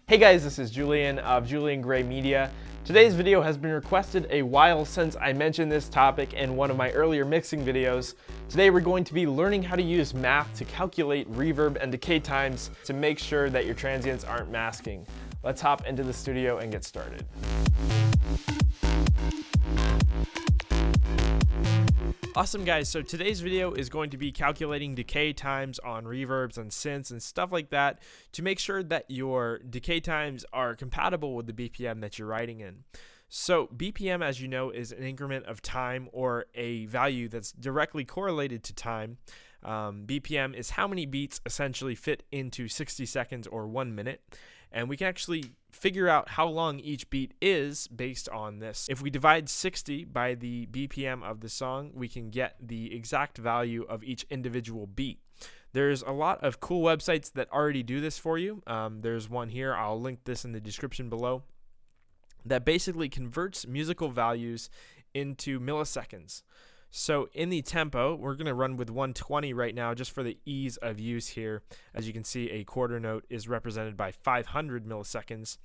Hey guys, this is Julian of Julian Gray Media. Today's video has been requested a while since I mentioned this topic in one of my earlier mixing videos. Today we're going to be learning how to use math to calculate reverb and decay times to make sure that your transients aren't masking. Let's hop into the studio and get started. Awesome guys, so today's video is going to be calculating decay times on reverbs and synths and stuff like that to make sure that your decay times are compatible with the BPM that you're writing in. So BPM, as you know, is an increment of time or a value that's directly correlated to time. BPM is how many beats essentially fit into 60 seconds or 1 minute. And we can actually figure out how long each beat is based on this. If we divide 60 by the BPM of the song, we can get the exact value of each individual beat. There's a lot of cool websites that already do this for you. There's one here, I'll link this in the description below, that basically converts musical values into milliseconds. So in the tempo, we're going to run with 120 right now just for the ease of use here. As you can see, a quarter note is represented by 500 milliseconds.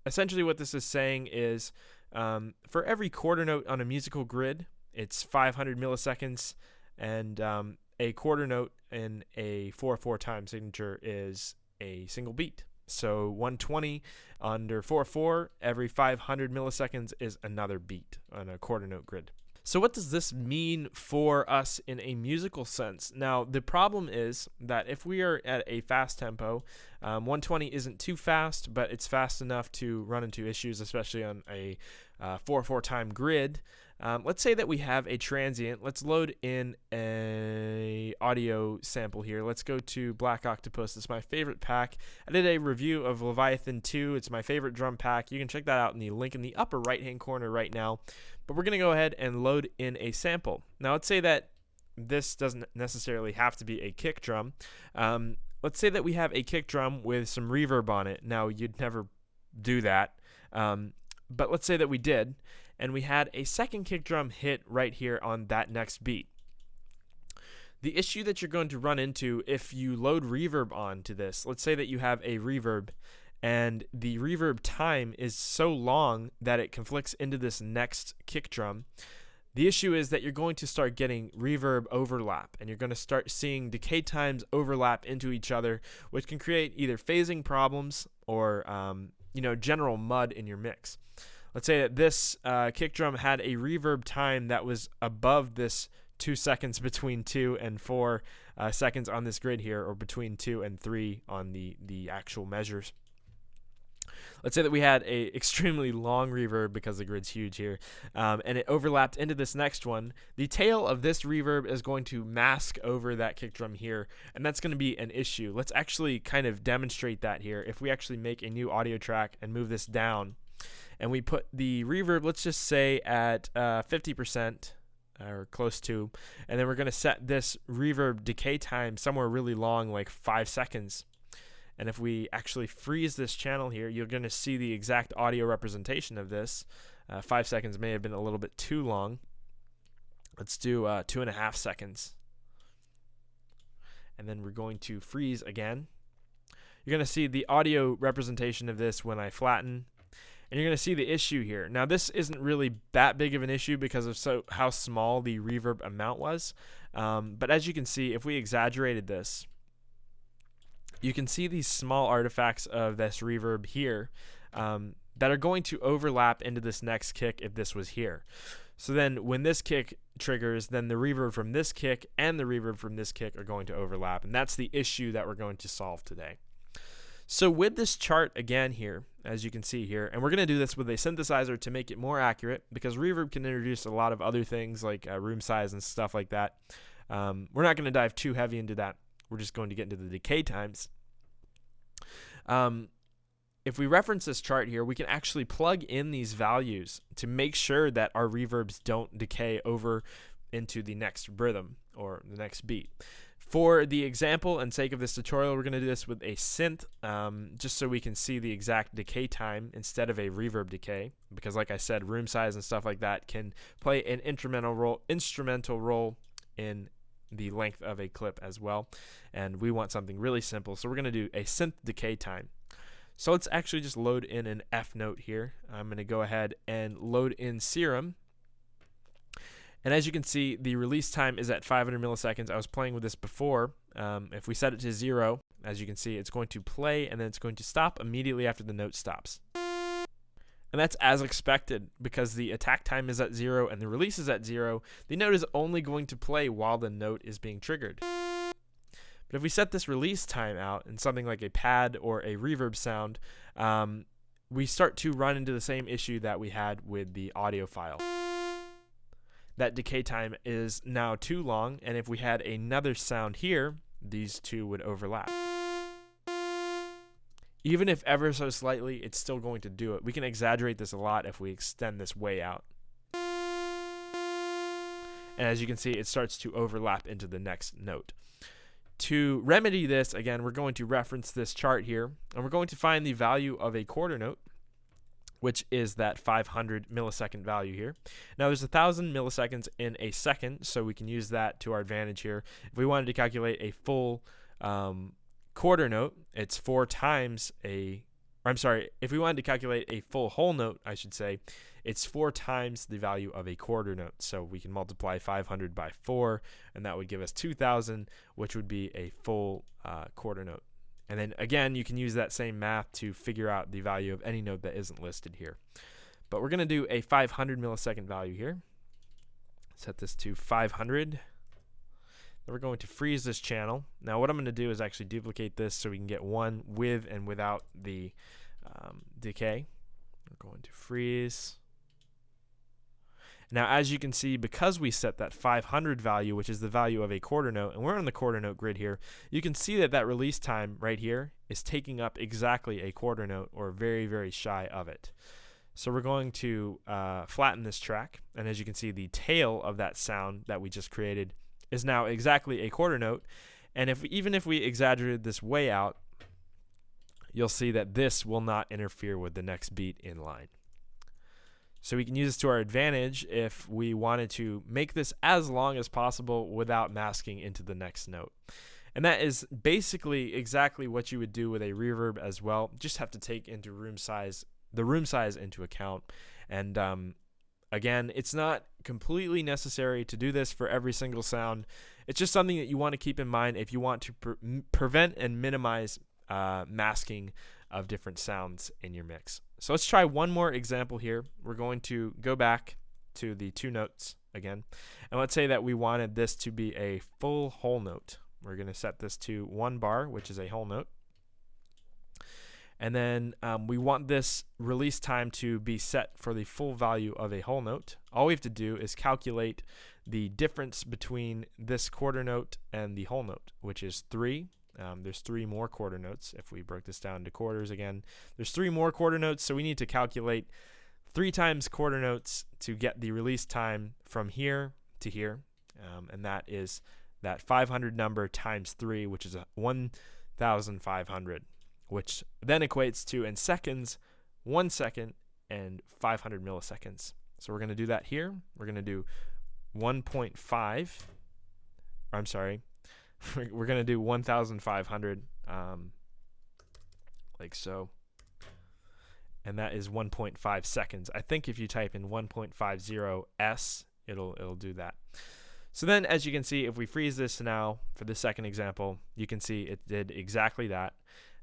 Essentially what this is saying is for every quarter note on a musical grid, it's 500 milliseconds, and a quarter note in a 4/4 time signature is a single beat. So 120 under 4/4, every 500 milliseconds is another beat on a quarter note grid. So what does this mean for us in a musical sense? Now, the problem is that if we are at a fast tempo, 120 isn't too fast, but it's fast enough to run into issues, especially on a 4/4 time grid. Let's say that we have a transient. Let's load in a audio sample here. Let's go to Black Octopus. It's my favorite pack. I did a review of Leviathan 2. It's my favorite drum pack. You can check that out in the link in the upper right-hand corner right now. But we're going to go ahead and load in a sample. Now, let's say that this doesn't necessarily have to be a kick drum. Let's say that we have a kick drum with some reverb on it. Now, you'd never do that. But let's say that we did, and we had a second kick drum hit right here on that next beat. The issue that you're going to run into if you load reverb onto this, let's say that you have a reverb and the reverb time is so long that it conflicts into this next kick drum. The issue is that you're going to start getting reverb overlap, and you're going to start seeing decay times overlap into each other, which can create either phasing problems or general mud in your mix. Let's say that this kick drum had a reverb time that was above this 2 seconds between 2 and 4 seconds on this grid here, or between 2 and 3 on the actual measures. Let's say that we had a extremely long reverb because the grid's huge here, and it overlapped into this next one. The tail of this reverb is going to mask over that kick drum here, and that's going to be an issue. Let's actually kind of demonstrate that here. If we actually make a new audio track and move this down, and we put the reverb, let's just say at 50% or close to, and then we're going to set this reverb decay time somewhere really long, like 5 seconds. And if we actually freeze this channel here, you're going to see the exact audio representation of this. 5 seconds may have been a little bit too long. Let's do 2.5 seconds. And then we're going to freeze again. You're going to see the audio representation of this when I flatten. And you're going to see the issue here. Now, this isn't really that big of an issue because of how small the reverb amount was. But as you can see, if we exaggerated this, you can see these small artifacts of this reverb here that are going to overlap into this next kick if this was here. So then when this kick triggers, then the reverb from this kick and the reverb from this kick are going to overlap. And that's the issue that we're going to solve today. So with this chart again here, as you can see here, and we're going to do this with a synthesizer to make it more accurate because reverb can introduce a lot of other things like room size and stuff like that. We're not going to dive too heavy into that. We're just going to get into the decay times. If we reference this chart here, we can actually plug in these values to make sure that our reverbs don't decay over into the next rhythm or the next beat. For the example and sake of this tutorial, we're going to do this with a synth, just so we can see the exact decay time instead of a reverb decay, because like I said, room size and stuff like that can play an instrumental role in the length of a clip as well, and we want something really simple, so we're going to do a synth decay time. So let's actually just load in an F note here. I'm going to go ahead and load in Serum. And as you can see, the release time is at 500 milliseconds. I was playing with this before. If we set it to 0, as you can see, it's going to play and then it's going to stop immediately after the note stops. And that's as expected because the attack time is at 0 and the release is at 0. The note is only going to play while the note is being triggered. But if we set this release time out in something like a pad or a reverb sound, we start to run into the same issue that we had with the audio file. That decay time is now too long, and if we had another sound here, these two would overlap. Even if ever so slightly, it's still going to do it. We can exaggerate this a lot if we extend this way out. And as you can see, it starts to overlap into the next note. To remedy this, again, we're going to reference this chart here, and we're going to find the value of a quarter note, which is that 500 millisecond value here. Now there's 1,000 milliseconds in a second, so we can use that to our advantage here. If we wanted to calculate a full quarter note, it's 4 times a, or I'm sorry, if we wanted to calculate a full whole note, I should say, it's 4 times the value of a quarter note. So we can multiply 500 by 4, and that would give us 2,000, which would be a full quarter note. And then again, you can use that same math to figure out the value of any note that isn't listed here. But we're going to do a 500 millisecond value here. Set this to 500. Then we're going to freeze this channel. Now what I'm going to do is actually duplicate this so we can get one with and without the decay. We're going to freeze. Now, as you can see, because we set that 500 value, which is the value of a quarter note, and we're on the quarter note grid here, you can see that that release time right here is taking up exactly a quarter note, or very, very shy of it. So we're going to flatten this track, and as you can see, the tail of that sound that we just created is now exactly a quarter note. And even if we exaggerated this way out, you'll see that this will not interfere with the next beat in line. So we can use this to our advantage if we wanted to make this as long as possible without masking into the next note. And that is basically exactly what you would do with a reverb as well. Just have to take into the room size into account. And again, it's not completely necessary to do this for every single sound. It's just something that you want to keep in mind if you want to prevent and minimize masking of different sounds in your mix. So let's try one more example here. We're going to go back to the 2 notes again, and let's say that we wanted this to be a full whole note. We're going to set this to 1 bar, which is a whole note, and then we want this release time to be set for the full value of a whole note. All we have to do is calculate the difference between this quarter note and the whole note, which is 3. There's 3 more quarter notes. If we broke this down to quarters again, there's 3 more quarter notes, so we need to calculate 3 times quarter notes to get the release time from here to here, and that is that 500 number times 3, which is 1,500, which then equates to, in seconds, 1 second and 500 milliseconds. So we're going to do that here. We're going to do 1.5, I'm sorry, we're going to do 1,500 like so, and that is 1.5 seconds. I think if you type in 1.50 s, it'll do that. So then, as you can see, if we freeze this now for the second example, you can see it did exactly that.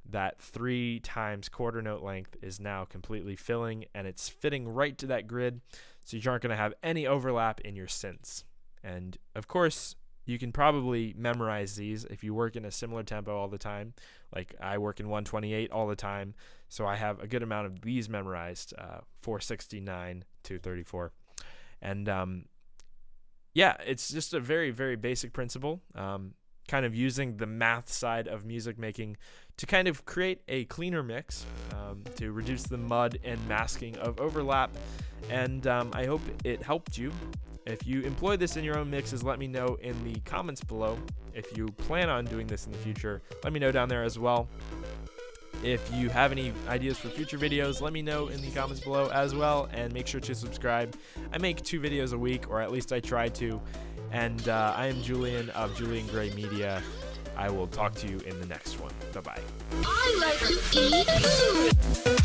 That 3 times quarter note length is now completely filling, and it's fitting right to that grid, so you aren't going to have any overlap in your synths. And of course, you can probably memorize these if you work in a similar tempo all the time. Like I work in 128 all the time, so I have a good amount of these memorized, 469 to 34. And yeah, it's just a very, very basic principle, kind of using the math side of music making to kind of create a cleaner mix, to reduce the mud and masking of overlap. And I hope it helped you. If you employ this in your own mixes, let me know in the comments below. If you plan on doing this in the future, let me know down there as well. If you have any ideas for future videos, let me know in the comments below as well, and make sure to subscribe. I make 2 videos a week, or at least I try to, and I am Julian of Julian Gray Media. I will talk to you in the next one. Bye-bye. I like to eat food.